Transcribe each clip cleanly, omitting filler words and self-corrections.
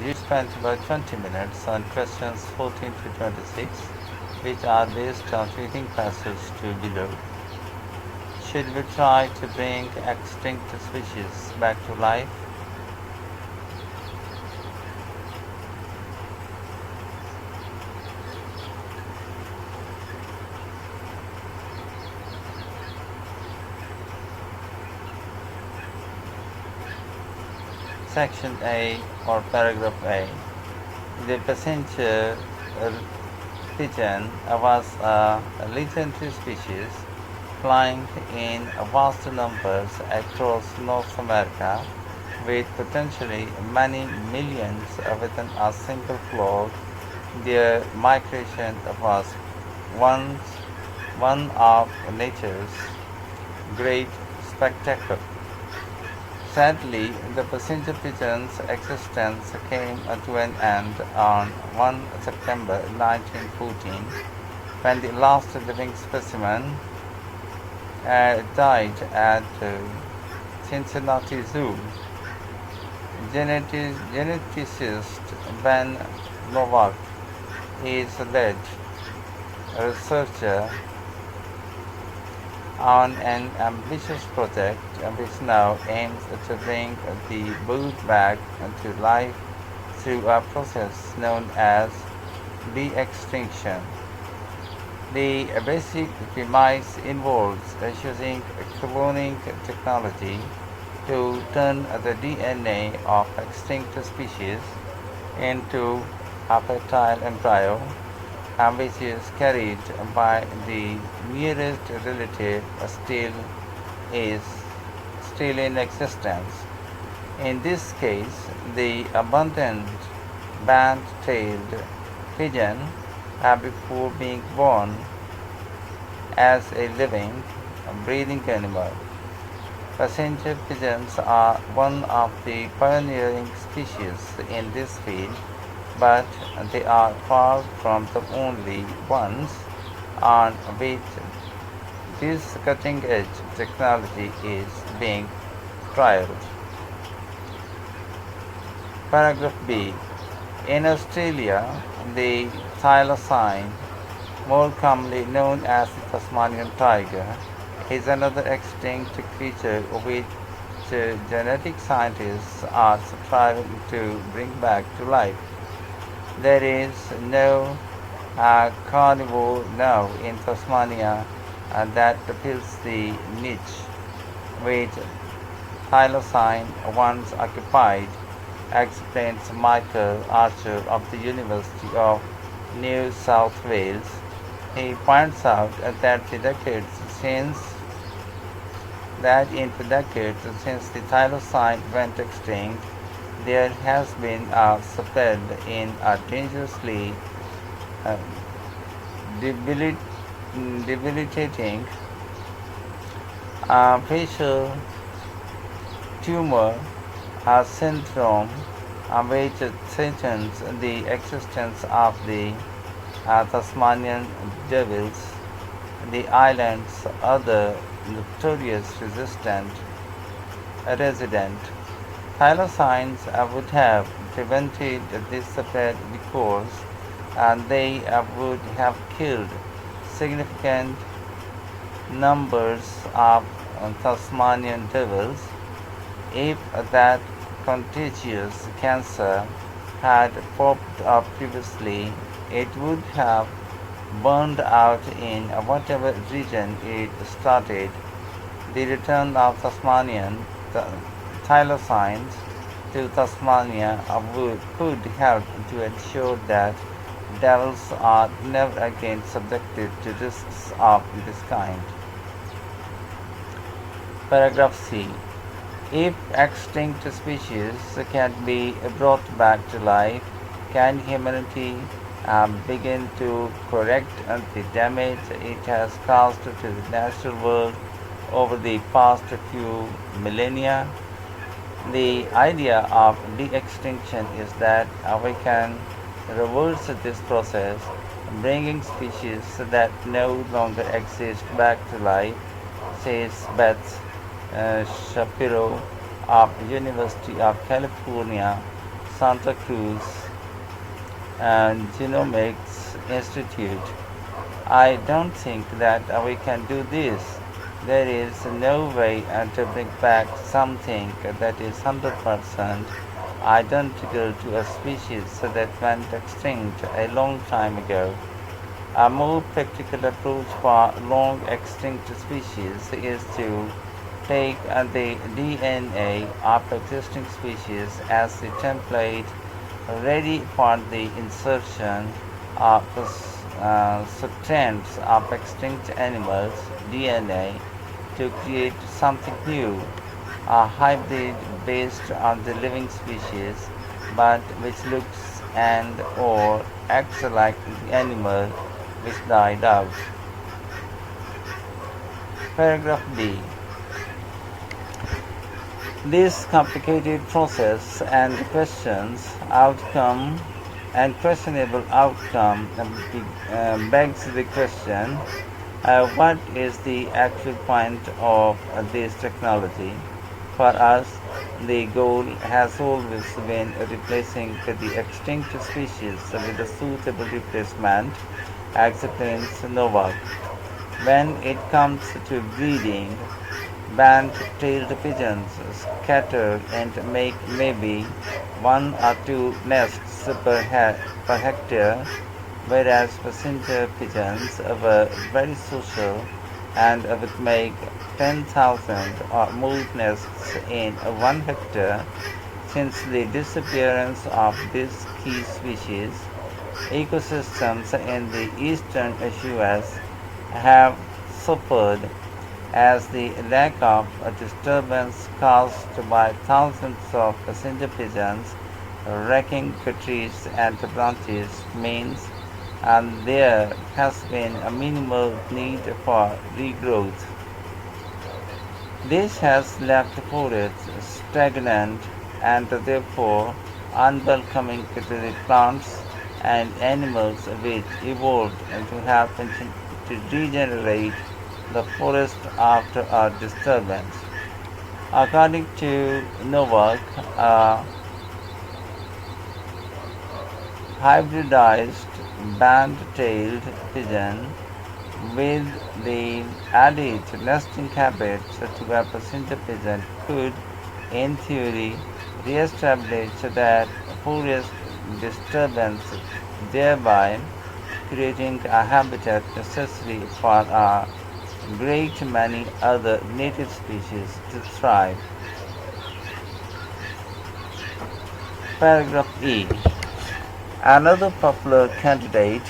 You spent about 20 minutes on questions 14 to 26, which are based on reading passage to below. Should we try to bring extinct species back to life? Section A or Paragraph A. The passenger pigeon was a legendary species flying in vast numbers across North America with potentially many millions within a single flock. Their migration was once one of nature's great spectacle. Sadly, the passenger pigeon's existence came to an end on 1 September 1914 when the last living specimen died at Cincinnati Zoo. Geneticist Ben Novak is lead researcher on an ambitious project which now aims to bring the bird back to life through a process known as de-extinction. The basic premise involves using cloning technology to turn the DNA of extinct species into a fertile embryo which is carried by the nearest relative is still in existence. In this case, the abundant band-tailed pigeon before being born as a living, breathing animal. Passenger pigeons are one of the pioneering species in this field, but they are far from the only ones on which this cutting-edge technology is being trialed. Paragraph B. In Australia, the thylacine, more commonly known as the Tasmanian tiger, is another extinct creature which genetic scientists are striving to bring back to life. There is no carnivore now in Tasmania that fills the niche which thylacine once occupied, explains Michael Archer of the University of New South Wales. He points out in the decades since the thylacine went extinct, there has been a spread in a dangerously uh, debilitating facial tumor syndrome which threatens the existence of the Tasmanian devils, the island's other notorious resident. Thylacines would have prevented this spread because they would have killed significant numbers of Tasmanian devils. If that contagious cancer had popped up previously, it would have burned out in whatever region it started. The return of Tasmanian thylacines to Tasmania could help to ensure that devils are never again subjected to risks of this kind. Paragraph C. If extinct species can be brought back to life, can humanity begin to correct the damage it has caused to the natural world over the past few millennia? The idea of de-extinction is that we can reverse this process, bringing species that no longer exist back to life, says Beth Shapiro of University of California, Santa Cruz and Genomics Institute. I don't think that we can do this. There is no way to bring back something that is 100% identical to a species that went extinct a long time ago. A more practical approach for long extinct species is to take the DNA of existing species as the template ready for the insertion of strands of extinct animals' DNA to create something new, a hybrid based on the living species but which looks and or acts like the animal which died out. Paragraph B. This complicated process and questions outcome and questionable outcome begs the question, what is the actual point of this technology? For us, the goal has always been replacing the extinct species with a suitable replacement, explains Novak. When it comes to breeding, band-tailed pigeons scatter and make maybe one or two nests per hectare, whereas passenger pigeons were very social and would make 10,000 or more nests in 1 hectare. Since the disappearance of this key species, ecosystems in the eastern US have suffered as the lack of disturbance caused by thousands of passenger pigeons wrecking trees and branches means and there has been a minimal need for regrowth. This has left forests stagnant and therefore unwelcoming to the plants and animals which evolved to help to regenerate the forest after a disturbance. According to Novak, a hybridized band-tailed pigeon with the added nesting habits to a passenger pigeon could, in theory, re-establish that forest disturbance, thereby creating a habitat necessary for a great many other native species to thrive. Paragraph E. Another popular candidate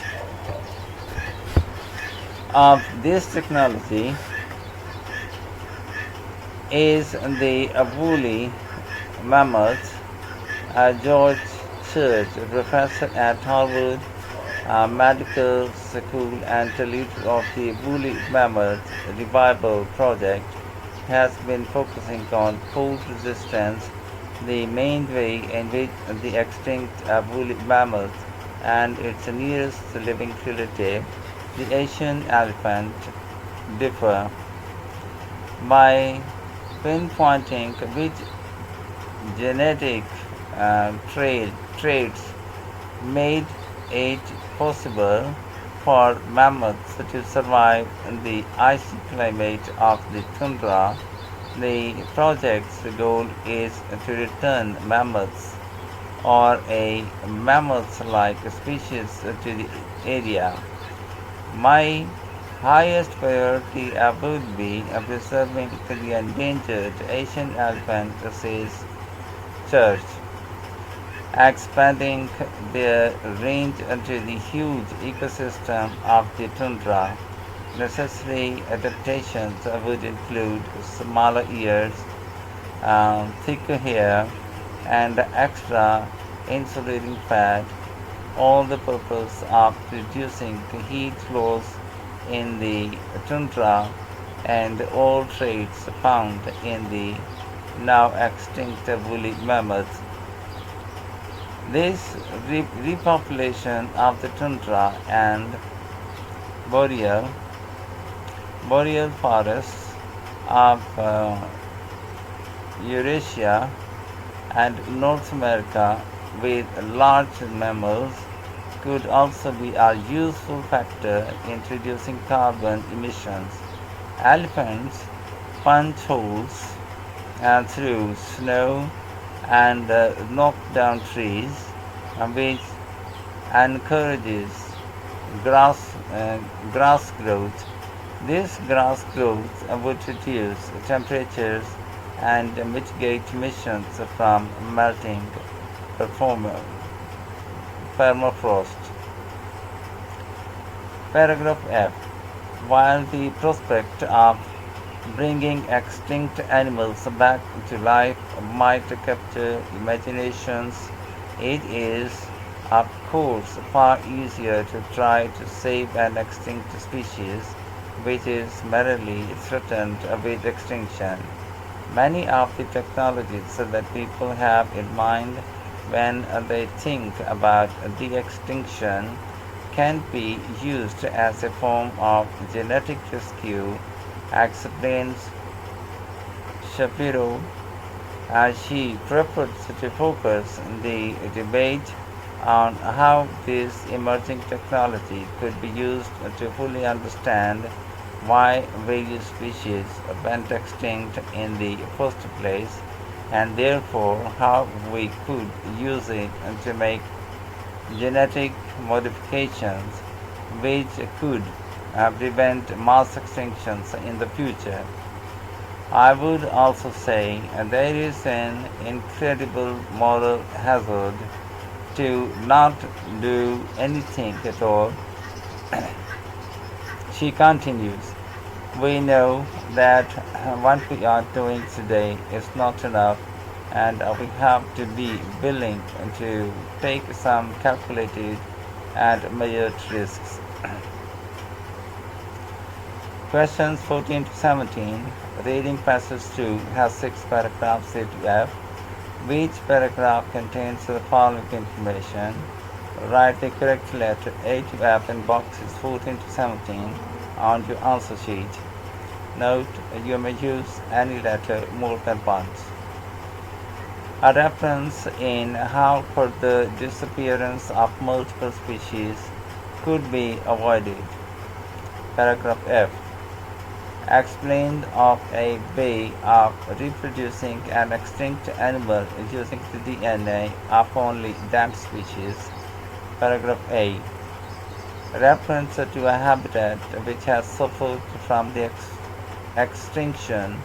of this technology is the woolly mammoth. George Church, professor at Harvard Medical School and leader of the woolly mammoth revival project, has been focusing on cold resistance, the main way in which the extinct woolly mammoth and its nearest living relative, the Asian elephant, differ by pinpointing which genetic traits made it possible for mammoths to survive in the icy climate of the tundra. The project's goal is to return mammoths or a mammoth-like species to the area. My highest priority would be preserving the endangered Asian elephant, says Church, expanding their range into the huge ecosystem of the tundra. Necessary adaptations would include smaller ears, thicker hair, and extra insulating fat, all the purpose of reducing heat loss in the tundra and all traits found in the now extinct woolly mammoth. This repopulation of the tundra and boreal forests of Eurasia and North America with large mammals could also be a useful factor in reducing carbon emissions. Elephants punch holes through snow and knock down trees, which encourages grass, grass growth. This grass growth would reduce temperatures and mitigate emissions from melting permafrost. Paragraph F. While the prospect of bringing extinct animals back to life might capture imaginations, it is, of course, far easier to try to save an extinct species which is merely threatened with extinction. Many of the technologies that people have in mind when they think about the extinction can be used as a form of genetic rescue, explains Shapiro, as she prefers to focus the debate on how this emerging technology could be used to fully understand why various species went extinct in the first place, and therefore how we could use it to make genetic modifications which could prevent mass extinctions in the future. I would also say there is an incredible moral hazard to not do anything at all. She continues, we know that what we are doing today is not enough, and we have to be willing to take some calculated and measured risks. Questions 14 to 17. Reading passage 2 has 6 paragraphs A to F. Each paragraph contains the following information. Write the correct letter A to F in boxes 14 to 17 on your answer sheet. Note, you may use any letter more than once. A reference in how further disappearance of multiple species could be avoided. Paragraph F. Explained of a way of reproducing an extinct animal using the DNA of only that species. Paragraph A. Reference to a habitat which has suffered from the extinction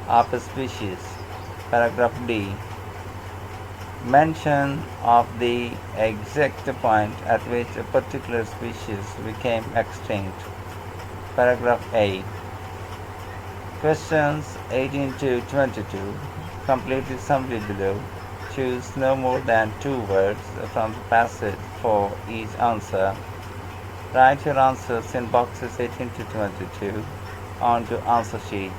of a species. Paragraph D. Mention of the exact point at which a particular species became extinct. Paragraph A. Questions 18 to 22. Complete the summary below. Choose no more than 2 words from the passage for each answer. Write your answers in boxes 18 to 22 on your answer sheet.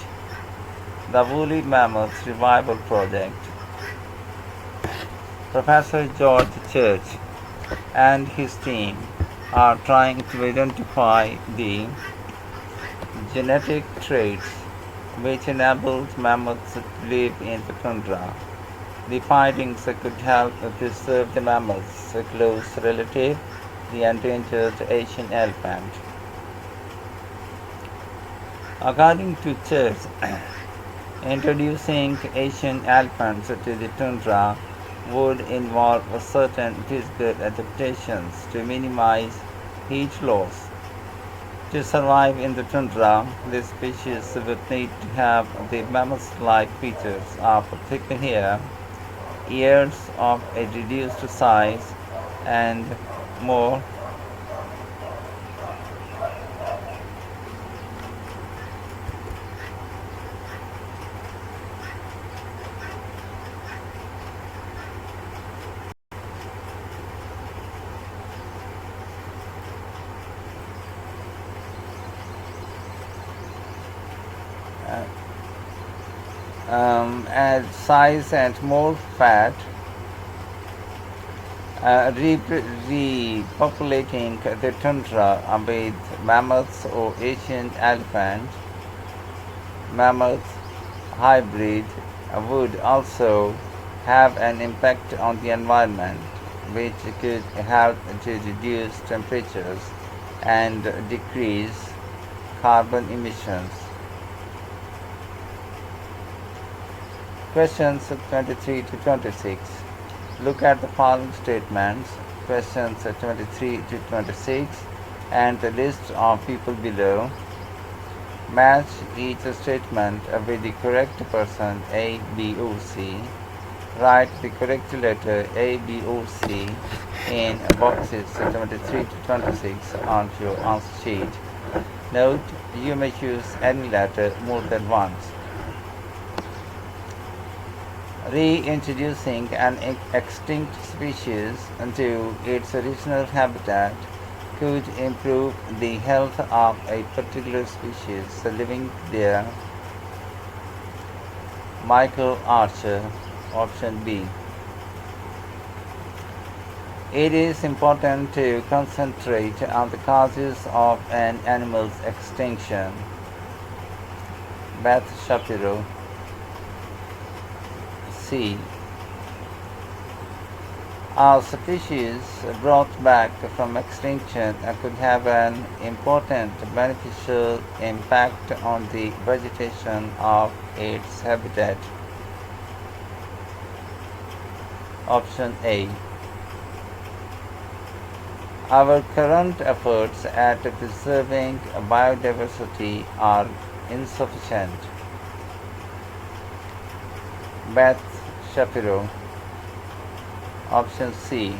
The Woolly Mammoths Revival Project. Professor George Church and his team are trying to identify the genetic traits which enabled mammoths to live in the tundra. The findings could help preserve the mammoth's close relative, the endangered Asian elephant. According to Church, introducing Asian elephants to the tundra would involve certain physical adaptations to minimize heat loss. To survive in the tundra, this species would need to have the mammoth-like features of thicker hair, ears of a reduced size, and more add size and more fat, repopulating the tundra with mammoths or Asian elephant mammoth hybrid would also have an impact on the environment. which could help to reduce temperatures and decrease carbon emissions. Questions 23 to 26. Look at the following statements, questions 23 to 26, and the list of people below. Match each statement with the correct person A, B, or C. Write the correct letter A, B, or C in boxes 23 to 26 on your answer sheet. Note, you may choose any letter more than once. Reintroducing an extinct species into its original habitat could improve the health of a particular species living there. Michael Archer, option B. It is important to concentrate on the causes of an animal's extinction. Beth Shapiro. C. A species brought back from extinction could have an important beneficial impact on the vegetation of its habitat. Option A. Our current efforts at preserving biodiversity are insufficient. Beth Shapiro. Option C.